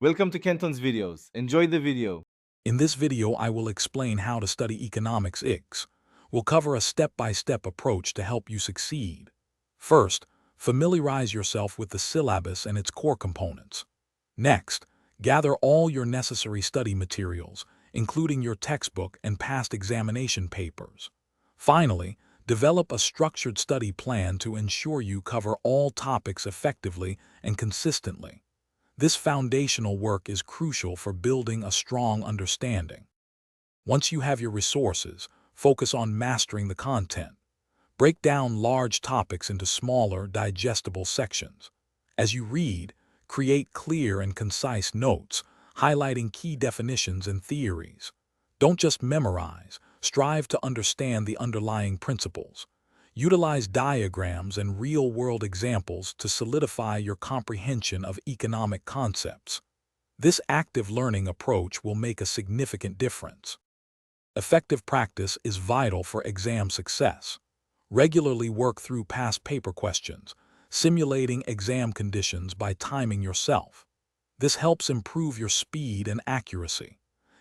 Welcome to Kenton's videos. Enjoy the video. In this video, I will explain how to study economics IGCSE. We'll cover a step-by-step approach to help you succeed. First, familiarize yourself with the syllabus and its core components. Next, gather all your necessary study materials, including your textbook and past examination papers. Finally, develop a structured study plan to ensure you cover all topics effectively and consistently. This foundational work is crucial for building a strong understanding. Once you have your resources, focus on mastering the content. Break down large topics into smaller, digestible sections. As you read, create clear and concise notes, highlighting key definitions and theories. Don't just memorize, strive to understand the underlying principles. Utilize diagrams and real-world examples to solidify your comprehension of economic concepts. This active learning approach will make a significant difference. Effective practice is vital for exam success. Regularly work through past paper questions, simulating exam conditions by timing yourself. This helps improve your speed and accuracy.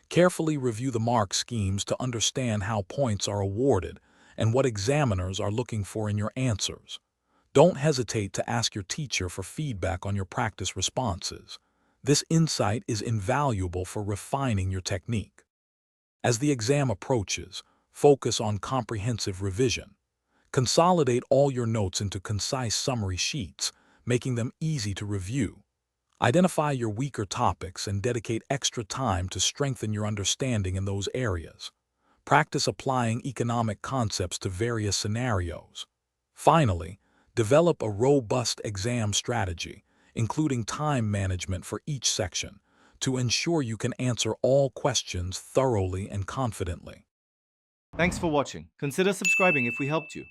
Carefully review the mark schemes to understand how points are awarded and what examiners are looking for in your answers. Don't hesitate to ask your teacher for feedback on your practice responses. This insight is invaluable for refining your technique. As the exam approaches, focus on comprehensive revision. Consolidate all your notes into concise summary sheets, making them easy to review. Identify your weaker topics and dedicate extra time to strengthen your understanding in those areas. Practice applying economic concepts to various scenarios. Finally, develop a robust exam strategy, including time management for each section, to ensure you can answer all questions thoroughly and confidently. Thanks for watching. Consider subscribing if we helped you.